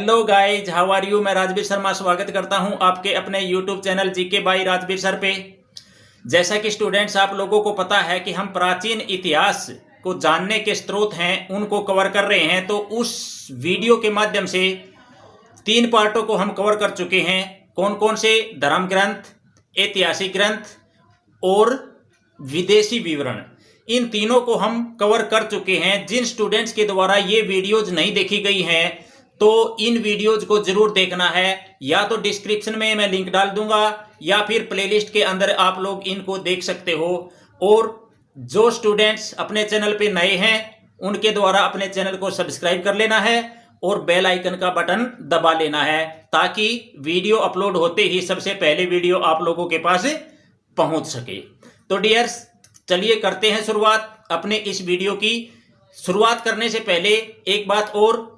Hello guys, how are you. मैं राजवीर शर्मा स्वागत करता हूं आपके अपने YouTube channel GK by Rajveer sir पे। जैसा कि स्टूडेंट्स आप लोगों को पता है कि हम प्राचीन इतिहास को जानने के स्रोत हैं उनको कवर कर रहे हैं। तो उस वीडियो के माध्यम से 3 पार्टों को हम कवर कर चुके हैं। कौन कौन से? धर्म ग्रंथ, ऐतिहासिक ग्रंथ और विदेशी विवरण। इन तीनों को हम कवर कर चुके हैं। जिन स्टूडेंट्स के द्वारा ये वीडियोज नहीं देखी गई हैं तो इन वीडियोज को जरूर देखना है। या तो डिस्क्रिप्शन में मैं लिंक डाल दूंगा या फिर प्लेलिस्ट के अंदर आप लोग इनको देख सकते हो। और जो स्टूडेंट्स अपने चैनल पे नए हैं उनके द्वारा अपने चैनल को सब्सक्राइब कर लेना है और बेल आइकन का बटन दबा लेना है ताकि वीडियो अपलोड होते ही सबसे पहले वीडियो आप लोगों के पास पहुंच सके। तो डियर्स, चलिए करते हैं शुरुआत अपने इस वीडियो की। शुरुआत करने से पहले एक बात और,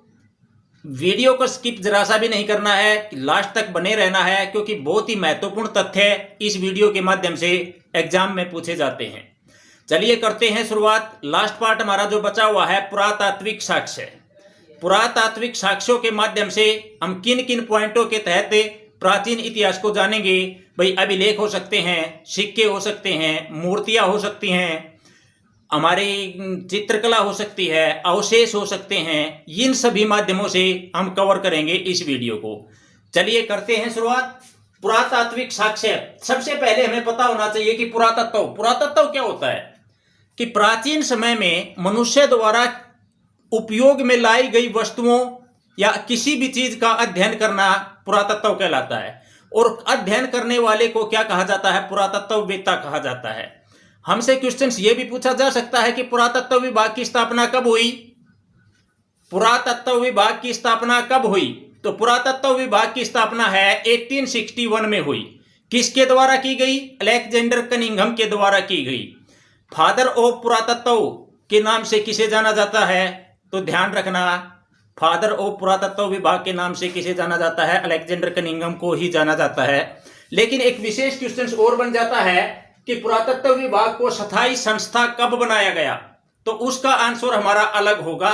वीडियो को स्किप जरा सा भी नहीं करना है, लास्ट तक बने रहना है क्योंकि बहुत ही महत्वपूर्ण तथ्य इस वीडियो के माध्यम से एग्जाम में पूछे जाते हैं। चलिए करते हैं शुरुआत। लास्ट पार्ट हमारा जो बचा हुआ है पुरातात्विक साक्ष्य। पुरातात्विक साक्ष्यों के माध्यम से हम किन किन पॉइंटों के तहत प्राचीन इतिहास को जानेंगे। भाई अभिलेख हो सकते हैं, सिक्के हो सकते हैं, मूर्तियां हो सकती हैं, हमारी चित्रकला हो सकती है, अवशेष हो सकते हैं। इन सभी माध्यमों से हम कवर करेंगे इस वीडियो को। चलिए करते हैं शुरुआत। पुरातात्विक साक्ष्य। सबसे पहले हमें पता होना चाहिए कि पुरातत्व क्या होता है। कि प्राचीन समय में मनुष्य द्वारा उपयोग में लाई गई वस्तुओं या किसी भी चीज का अध्ययन करना पुरातत्व कहलाता है। और अध्ययन करने वाले को क्या कहा जाता है? पुरातत्ववेत्ता कहा जाता है। हमसे क्वेश्चंस ये भी पूछा जा सकता है कि पुरातत्व विभाग की स्थापना कब हुई? पुरातत्व विभाग की स्थापना कब हुई? तो पुरातत्व विभाग की स्थापना है 1861 में हुई। किसके द्वारा की गई? अलेक्जेंडर कनिंघम के द्वारा की गई। फादर ऑफ पुरातत्व के नाम से किसे जाना जाता है? तो ध्यान रखना, फादर ऑफ पुरातत्व विभाग के नाम से किसे जाना जाता है? अलेक्जेंडर कनिंघम को ही जाना जाता है। लेकिन एक विशेष क्वेश्चन और बन जाता है कि पुरातत्व विभाग को स्थायी संस्था कब बनाया गया? तो उसका आंसर हमारा अलग होगा।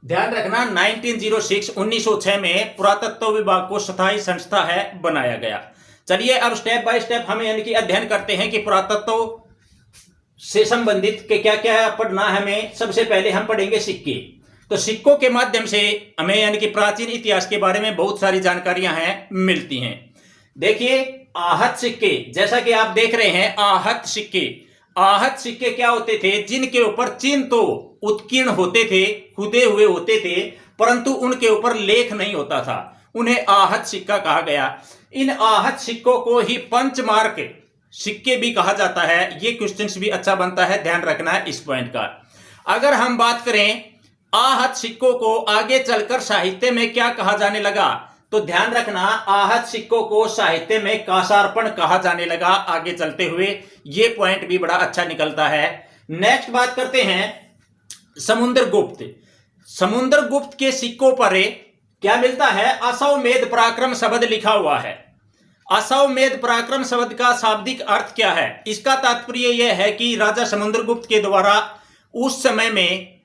ध्यान रखना, 1906 में पुरातत्व विभाग को स्थायी संस्था है बनाया गया। चलिए अब स्टेप बाय स्टेप हम यानी कि अध्ययन करते हैं कि पुरातत्व से संबंधित के क्या क्या पढ़ना है हमें। सबसे पहले हम पढ़ेंगे सिक्के। तो सिक्कों के माध्यम से हमें यानी कि प्राचीन इतिहास के बारे में बहुत सारी जानकारियां हैं मिलती हैं। देखिए, आहत सिक्के, जैसा कि आप देख रहे हैं आहत सिक्के। आहत सिक्के क्या होते थे? जिनके ऊपर चिन्ह तो उत्कीर्ण होते थे, खुदे हुए होते थे, परंतु उनके ऊपर लेख नहीं होता था। उन्हें आहत सिक्का कहा गया। इन आहत सिक्कों को ही पंचमार्क सिक्के भी कहा जाता है। ये क्वेश्चंस भी अच्छा बनता है, ध्यान रखना है इस पॉइंट का। अगर हम बात करें आहत सिक्कों को आगे चलकर साहित्य में क्या कहा जाने लगा, तो ध्यान रखना, आहत सिक्कों को साहित्य में कांसार्पण कहा जाने लगा आगे चलते हुए। ये पॉइंट भी बड़ा अच्छा निकलता है। नेक्स्ट बात करते हैं समुद्रगुप्त। समुद्रगुप्त के सिक्कों पर क्या मिलता है? अश्वमेध पराक्रम शब्द लिखा हुआ है। अश्वमेध पराक्रम शब्द का शाब्दिक अर्थ क्या है? इसका तात्पर्य यह है कि राजा समुद्रगुप्त के द्वारा उस समय में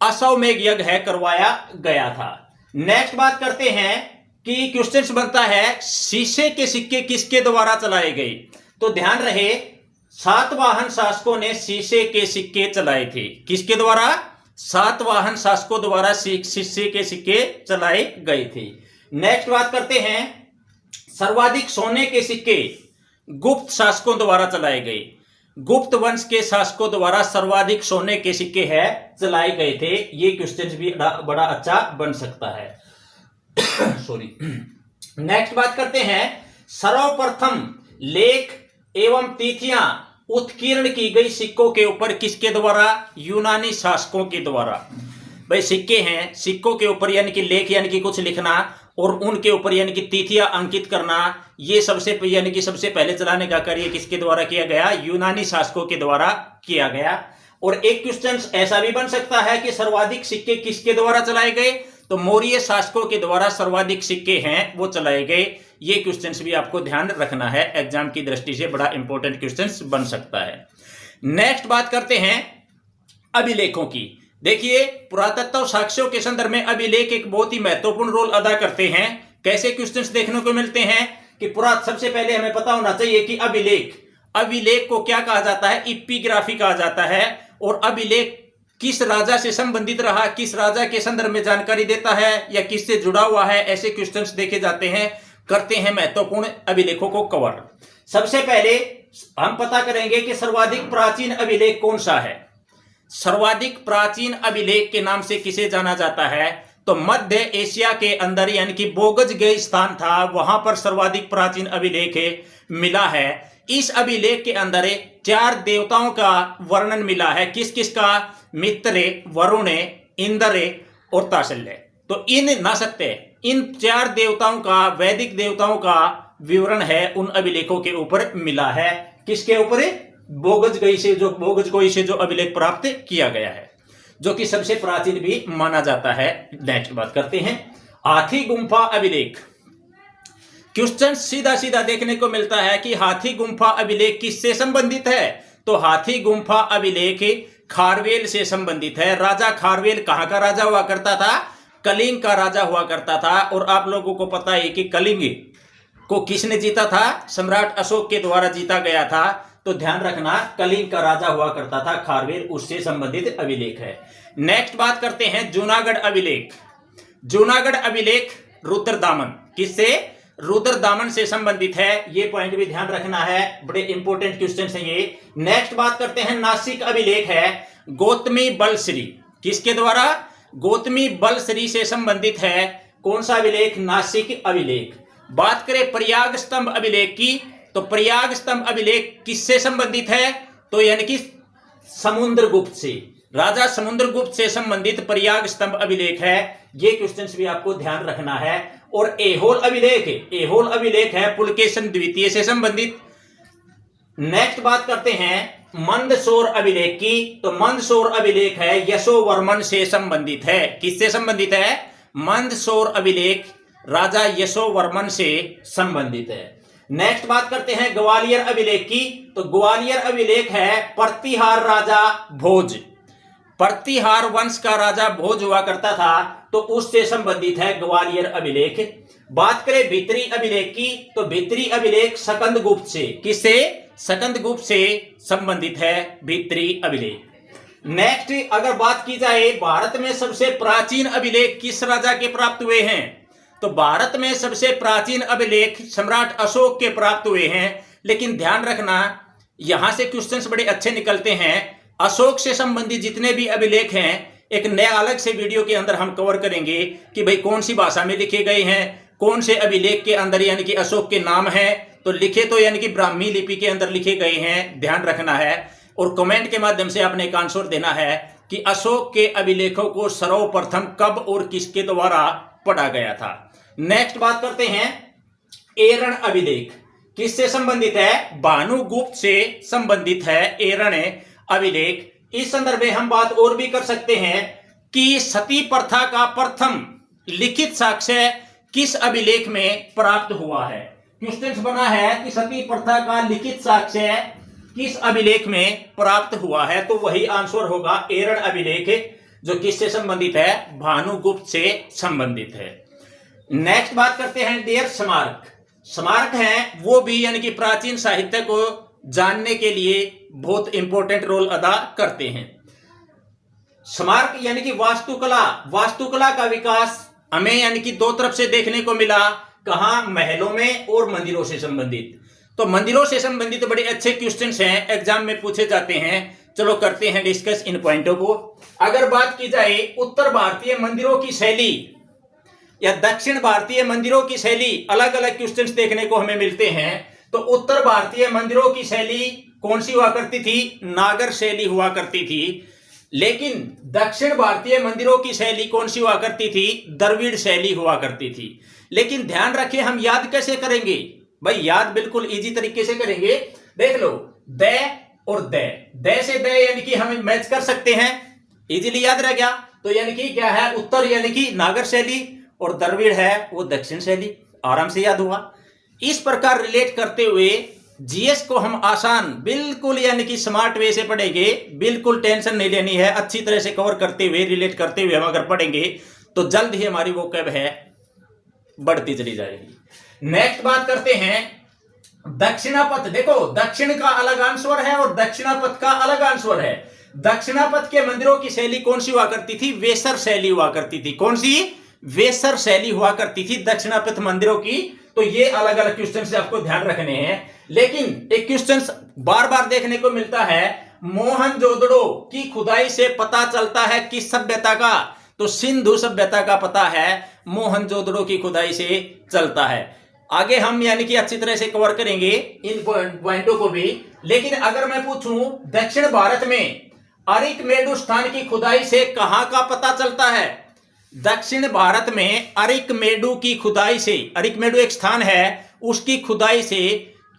अश्वमेध यज्ञ है करवाया गया था। नेक्स्ट बात करते हैं कि क्वेश्चन बनता है शीशे के सिक्के किसके द्वारा चलाए गए? तो ध्यान रहे, सातवाहन शासकों ने शीशे के सिक्के चलाए थे। किसके द्वारा? सातवाहन शासकों द्वारा शीशे के सिक्के चलाए गए थे। नेक्स्ट बात करते हैं सर्वाधिक सोने के सिक्के गुप्त शासकों द्वारा चलाए गए। गुप्त वंश के शासकों द्वारा सर्वाधिक सोने के सिक्के है चलाए गए थे। ये क्वेश्चन भी बड़ा अच्छा बन सकता है। सॉरी। नेक्स्ट बात करते हैं सर्वप्रथम लेख एवं तिथियां उत्कीर्ण की गई सिक्कों के ऊपर किसके द्वारा? यूनानी शासकों के द्वारा। भाई सिक्के हैं, सिक्कों के ऊपर यानी कि लेख यानी कि कुछ लिखना और उनके ऊपर यानी कि तिथियां अंकित करना, ये सबसे यानी कि सबसे पहले चलाने का कार्य किसके द्वारा किया गया? यूनानी शासकों के द्वारा किया गया। और एक क्वेश्चन ऐसा भी बन सकता है कि सर्वाधिक सिक्के किसके द्वारा चलाए गए? तो मौर्य शासकों के द्वारा सर्वाधिक सिक्के हैं वो चलाए गए। ये क्वेश्चन भी आपको ध्यान रखना है, एग्जाम की दृष्टि से बड़ा इंपॉर्टेंट क्वेश्चन बन सकता है। नेक्स्ट बात करते हैं अभिलेखों की। देखिए, पुरातत्व साक्ष्यों के संदर्भ में अभिलेख एक बहुत ही महत्वपूर्ण रोल अदा करते हैं। कैसे क्वेश्चंस देखने को मिलते हैं कि सबसे पहले हमें पता होना चाहिए कि अभिलेख को क्या कहा जाता है, इपिग्राफी कहा जाता है। और अभिलेख किस राजा से संबंधित रहा, किस राजा के संदर्भ में जानकारी देता है या किससे जुड़ा हुआ है, ऐसे क्वेश्चंस देखे जाते हैं, करते हैं महत्वपूर्ण अभिलेखों को कवर। सबसे पहले हम पता करेंगे कि सर्वाधिक प्राचीन अभिलेख कौन सा है। सर्वाधिक प्राचीन अभिलेख के नाम से किसे जाना जाता है, तो मध्य एशिया के अंदर यानी कि बोगज गए स्थान था, वहां पर सर्वाधिक प्राचीन अभिलेख मिला है। इस अभिलेख के अंदर 4 देवताओं का वर्णन मिला है। किस किस का? मित्र, वरुण, इंद्र और ताशल्य। तो इन 4 देवताओं का, वैदिक देवताओं का विवरण है उन अभिलेखों के ऊपर मिला है। किसके ऊपर? बोगज गई से जो अभिलेख प्राप्त किया गया है, जो कि सबसे प्राचीन भी माना जाता है। नेक्स्ट बात करते हैं हाथी गुम्फा अभिलेख। क्वेश्चन सीधा सीधा देखने को मिलता है कि हाथी गुम्फा अभिलेख किससे संबंधित है, तो हाथी गुम्फा अभिलेख खारवेल से संबंधित है। राजा खारवेल कहां का राजा हुआ करता था? कलिंग का राजा हुआ करता था। और आप लोगों को पता है कि कलिंग को किसने जीता था? सम्राट अशोक के द्वारा जीता गया था। तो ध्यान रखना, कलिंग का राजा हुआ करता था खारवेल, उससे संबंधित अभिलेख है। नेक्स्ट बात करते हैं जूनागढ़ अभिलेख। जूनागढ़ अभिलेख रुद्रदामन, किससे? रुद्रदामन से संबंधित है। ये पॉइंट भी ध्यान रखना है, बड़े इंपॉर्टेंट क्वेश्चन है ये। नेक्स्ट बात करते हैं नासिक अभिलेख है गौतमी बलश्री। किसके द्वारा? गौतमी बलश्री से संबंधित है। कौन सा अभिलेख? नासिक अभिलेख। बात करें प्रयाग स्तंभ अभिलेख की, तो प्रयाग स्तंभ अभिलेख किससे संबंधित है? तो यानी कि समुद्रगुप्त से, राजा समुद्रगुप्त से संबंधित प्रयाग स्तंभ अभिलेख है। ये क्वेश्चंस भी आपको ध्यान रखना है। और एहोल अभिलेख है पुलकेशन द्वितीय से संबंधित। नेक्स्ट बात करते हैं मंदसौर अभिलेख की, तो मंदसौर अभिलेख है यशोवर्मन से संबंधित है। किससे संबंधित है? मंदसौर अभिलेख राजा यशोवर्मन से संबंधित है। नेक्स्ट बात करते हैं ग्वालियर अभिलेख की, तो ग्वालियर अभिलेख है प्रतिहार राजा भोज। प्रतिहार वंश का राजा भोज हुआ करता था, तो उससे संबंधित है ग्वालियर अभिलेख। बात करें भित्री अभिलेख की, तो भित्री अभिलेख सकंद गुप्त से, किससे? सकंद गुप्त से संबंधित है भित्री अभिलेख। नेक्स्ट अगर बात की जाए भारत में सबसे प्राचीन अभिलेख किस राजा के प्राप्त हुए हैं, तो भारत में सबसे प्राचीन अभिलेख सम्राट अशोक के प्राप्त हुए हैं। लेकिन ध्यान रखना, यहां से क्वेश्चंस बड़े अच्छे निकलते हैं। अशोक से संबंधित जितने भी अभिलेख हैं, एक नया अलग से वीडियो के अंदर हम कवर करेंगे कि भाई कौन सी भाषा में लिखे गए हैं, कौन से अभिलेख के अंदर यानी कि अशोक के नाम है। तो लिखे तो यानी कि ब्राह्मी लिपि के अंदर लिखे गए हैं, ध्यान रखना है। और कमेंट के माध्यम से आपने एक आंसर देना है कि अशोक के अभिलेखों को सर्वप्रथम कब और किसके द्वारा पढ़ा गया था। नेक्स्ट बात करते हैं एरण अभिलेख। किससे संबंधित है? भानुगुप्त से संबंधित है एरण अभिलेख। इस संदर्भ में हम बात और भी कर सकते हैं कि सती प्रथा का प्रथम लिखित साक्ष्य किस अभिलेख में प्राप्त हुआ है। क्वेश्चन बना है कि सती प्रथा का लिखित साक्ष्य किस अभिलेख में प्राप्त हुआ है, तो वही आंसर होगा एरण अभिलेख, जो किससे संबंधित है? भानुगुप्त से संबंधित है। नेक्स्ट बात करते हैं डियर स्मारक। स्मारक हैं वो भी यानी कि प्राचीन साहित्य को जानने के लिए बहुत इंपॉर्टेंट रोल अदा करते हैं। स्मारक यानी कि वास्तुकला का विकास हमें यानी कि 2 तरफ से देखने को मिला। कहां? महलों में और मंदिरों से संबंधित। तो मंदिरों से संबंधित बड़े अच्छे क्वेश्चंस हैं, एग्जाम में पूछे जाते हैं। चलो करते हैं डिस्कस इन पॉइंटों को। अगर बात की जाए उत्तर भारतीय मंदिरों की शैली या दक्षिण भारतीय मंदिरों की शैली, अलग अलग क्वेश्चंस देखने को हमें मिलते हैं। तो उत्तर भारतीय मंदिरों की शैली कौन सी हुआ करती थी? नागर शैली हुआ करती थी। लेकिन दक्षिण भारतीय मंदिरों की शैली कौन सी हुआ करती थी? द्रविड़ शैली हुआ करती थी। लेकिन ध्यान रखें, हम याद कैसे करेंगे भाई? याद बिल्कुल इजी तरीके से करेंगे। देख लो, द और द से द यानी कि हम मैच कर सकते हैं, इजीली याद रह गया। तो यानी कि क्या है? उत्तर यानी कि नागर शैली और द्रविड़ है वो दक्षिण शैली, आराम से याद हुआ। इस प्रकार रिलेट करते हुए जीएस को हम आसान बिल्कुल यानी कि स्मार्ट वे से पढ़ेंगे, बिल्कुल टेंशन नहीं लेनी है, अच्छी तरह से कवर करते हुए रिलेट करते हुए हम अगर पढ़ेंगे तो जल्द ही हमारी वो कैब है बढ़ती चली जाएगी। नेक्स्ट बात करते हैं दक्षिणापथ। देखो दक्षिण का अलग आंसर है और दक्षिणापथ का अलग आंसर है। दक्षिणापथ के मंदिरों की शैली कौन सी हुआ करती थी? वेसर शैली हुआ करती थी। कौन सी? वेसर शैली हुआ करती थी दक्षिणापथ मंदिरों की। तो ये अलग अलग क्वेश्चन से आपको ध्यान रखने हैं। लेकिन एक क्वेश्चन बार बार देखने को मिलता है, मोहनजोदड़ो की खुदाई से पता चलता है किस सभ्यता का? तो सिंधु सभ्यता का पता है मोहनजोदड़ो की खुदाई से चलता है। आगे हम यानी कि अच्छी तरह से कवर करेंगे इन पॉइंटों को भी। लेकिन अगर मैं पूछूं दक्षिण भारत में अरिकमेडु स्थान की खुदाई से कहां का पता चलता है? दक्षिण भारत में अरिकमेडु की खुदाई से, अरिकमेडु एक स्थान है, उसकी खुदाई से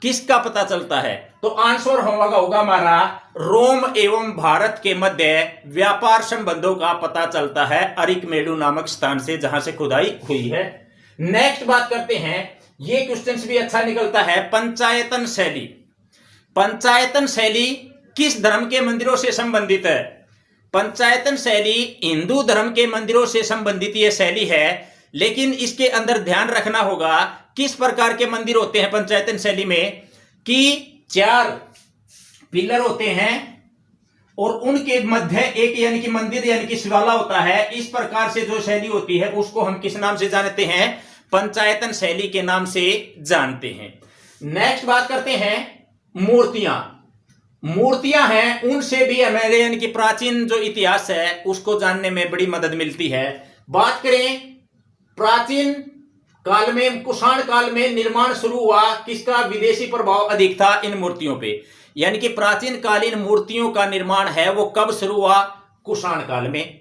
किसका पता चलता है? तो आंसर होगा हमारा रोम एवं भारत के मध्य व्यापार संबंधों का पता चलता है अरिकमेडु नामक स्थान से, जहां से खुदाई हुई है। नेक्स्ट बात करते हैं, ये क्वेश्चन भी अच्छा निकलता है, पंचायतन शैली। पंचायतन शैली किस धर्म के मंदिरों से संबंधित है? पंचायतन शैली हिंदू धर्म के मंदिरों से संबंधित यह शैली है। लेकिन इसके अंदर ध्यान रखना होगा किस प्रकार के मंदिर होते हैं पंचायतन शैली में, कि 4 पिलर होते हैं और उनके मध्य एक यानी कि मंदिर यानी कि शिवाला होता है। इस प्रकार से जो शैली होती है उसको हम किस नाम से जानते हैं? पंचायतन शैली के नाम से जानते हैं। नेक्स्ट बात करते हैं मूर्तियां। मूर्तियां हैं, उनसे भी हमारे यानी कि प्राचीन जो इतिहास है उसको जानने में बड़ी मदद मिलती है। बात करें प्राचीन काल में, कुषाण काल में निर्माण शुरू हुआ किसका? विदेशी प्रभाव अधिक था इन मूर्तियों पे। यानी कि प्राचीन कालीन मूर्तियों का निर्माण है वो कब शुरू हुआ? कुषाण काल में।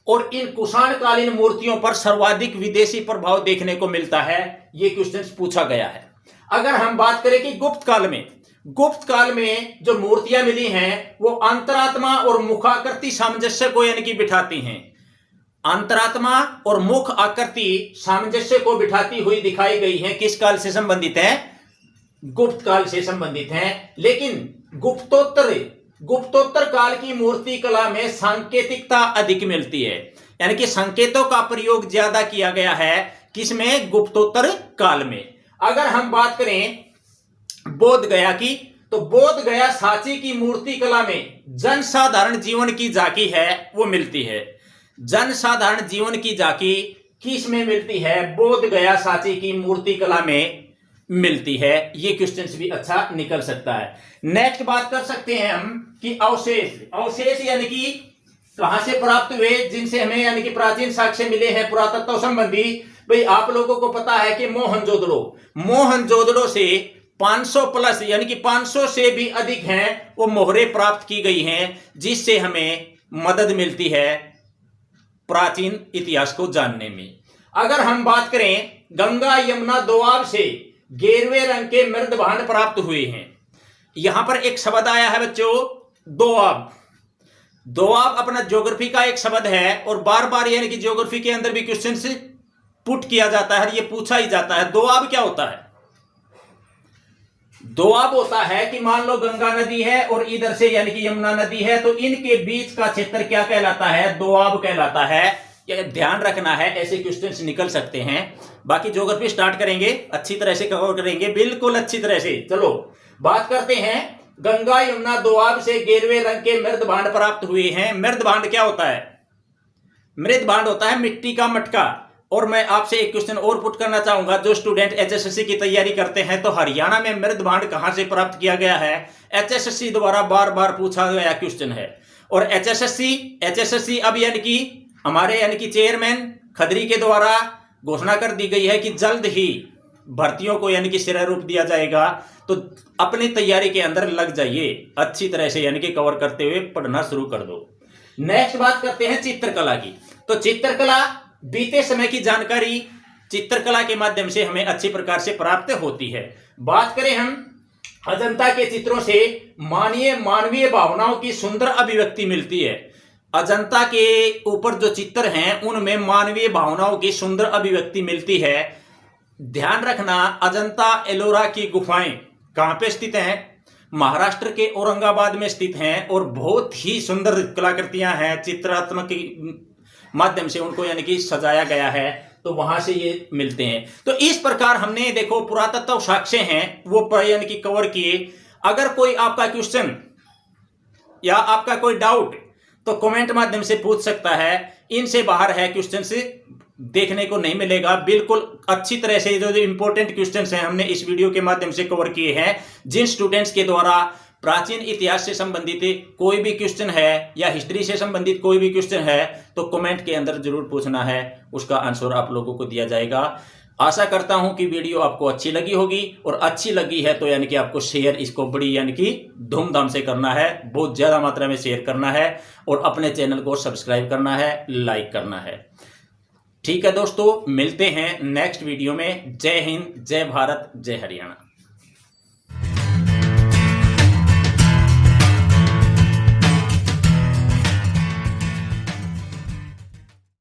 और इन कुषाण कालीन मूर्तियों पर सर्वाधिक विदेशी प्रभाव देखने को मिलता है। ये क्वेश्चन पूछा गया है। अगर हम बात करें कि गुप्त काल में, गुप्त काल में जो मूर्तियां मिली हैं वो अंतरात्मा और मुखाकृति सामंजस्य को यानी कि बिठाती हैं। अंतरात्मा और मुख आकृति सामंजस्य को बिठाती हुई दिखाई गई हैं। किस काल से संबंधित है? गुप्त काल से संबंधित हैं। लेकिन गुप्तोत्तर काल की मूर्ति कला में सांकेतिकता अधिक मिलती है, यानी कि संकेतों का प्रयोग ज्यादा किया गया है। किसमें? गुप्तोत्तर काल में। अगर हम बात करें बोध गया की, तो बोध गया सांची की मूर्ति कला में जनसाधारण जीवन की झांकी है वो मिलती है। जनसाधारण जीवन की झांकी किस में मिलती है? बोध गया सांची की मूर्ति कला में मिलती है। ये क्वेश्चन भी अच्छा निकल सकता है। नेक्स्ट बात कर सकते हैं हम कि अवशेष। अवशेष यानी कि कहां से प्राप्त हुए, जिनसे हमें यानी कि प्राचीन साक्ष्य मिले हैं पुरातत्व संबंधी। भाई आप लोगों को पता है कि मोहनजोदड़ो से 500 प्लस यानी कि 500 से भी अधिक हैं वो मोहरें प्राप्त की गई हैं, जिससे हमें मदद मिलती है प्राचीन इतिहास को जानने में। अगर हम बात करें गंगा यमुना दोआब से गेरुए रंग के मृद भांड प्राप्त हुए हैं। यहां पर एक शब्द आया है बच्चों, दोआब। दोआब अपना ज्योग्राफी का एक शब्द है और बार बार यानी कि ज्योग्राफी के अंदर भी क्वेश्चन से पुट किया जाता है, ये पूछा ही जाता है। दोआब क्या होता है? दोआब होता है कि मान लो गंगा नदी है और इधर से यानी कि यमुना नदी है, तो इनके बीच का क्षेत्र क्या कहलाता है? दोआब कहलाता है। ये ध्यान रखना है, ऐसे क्वेश्चंस निकल सकते हैं। बाकी ज्योग्राफी स्टार्ट करेंगे, अच्छी तरह से कवर करेंगे, बिल्कुल अच्छी तरह से। चलो बात करते हैं गंगा यमुना दोआब से गेरुए रंग के मृद भांड प्राप्त हुए हैं। मृद भांड क्या होता है? मृद भांड होता है मिट्टी का मटका। और मैं आपसे एक क्वेश्चन और पुट करना चाहूंगा, जो स्टूडेंट एचएसएससी की तैयारी करते हैं, तो हरियाणा में मृद भांड कहां से प्राप्त किया गया है? एचएसएससी द्वारा बार बार पूछा गया क्वेश्चन है। और एचएसएससी अब यानी कि हमारे यानी कि चेयरमैन खदरी के द्वारा घोषणा कर दी गई है कि जल्द ही भर्तियों को यानी कि सिरा रूप दिया जाएगा। तो अपनी तैयारी के अंदर लग जाइए, अच्छी तरह से यानी कि कवर करते हुए पढ़ना शुरू कर दो। नेक्स्ट बात करते हैं चित्रकला की। तो चित्रकला बीते समय की जानकारी चित्रकला के माध्यम से हमें अच्छी प्रकार से प्राप्त होती है। बात करें हम अजंता के चित्रों से मानवीय भावनाओं की सुंदर अभिव्यक्ति मिलती है। अजंता के ऊपर जो चित्र हैं उनमें मानवीय भावनाओं की सुंदर अभिव्यक्ति मिलती है। ध्यान रखना, अजंता एलोरा की गुफाएं कहाँ पे स्थित हैं? महाराष्ट्र के औरंगाबाद में स्थित हैं और बहुत ही सुंदर कलाकृतियां हैं, चित्रात्मक माध्यम से उनको यानी कि सजाया गया है, तो वहां से ये मिलते हैं। तो इस प्रकार हमने देखो पुरातत्व साक्ष्य हैं वो यानी कि कवर किए। अगर कोई आपका क्वेश्चन या आपका कोई डाउट तो कमेंट माध्यम से पूछ सकता है, इनसे बाहर है क्वेश्चन से देखने को नहीं मिलेगा। बिल्कुल अच्छी तरह से जो इंपॉर्टेंट क्वेश्चंस हैं हमने इस वीडियो के माध्यम से कवर किए हैं। जिन स्टूडेंट्स के द्वारा प्राचीन इतिहास से संबंधित कोई भी क्वेश्चन है या हिस्ट्री से संबंधित कोई भी क्वेश्चन है तो कमेंट के अंदर जरूर पूछना है, उसका आंसर आप लोगों को दिया जाएगा। आशा करता हूं कि वीडियो आपको अच्छी लगी होगी, और अच्छी लगी है तो यानी कि आपको शेयर इसको बड़ी यानी कि धूमधाम से करना है, बहुत ज्यादा मात्रा में शेयर करना है, और अपने चैनल को सब्सक्राइब करना है, लाइक करना है। ठीक है दोस्तों, मिलते हैं नेक्स्ट वीडियो में। जय हिंद, जय भारत, जय हरियाणा।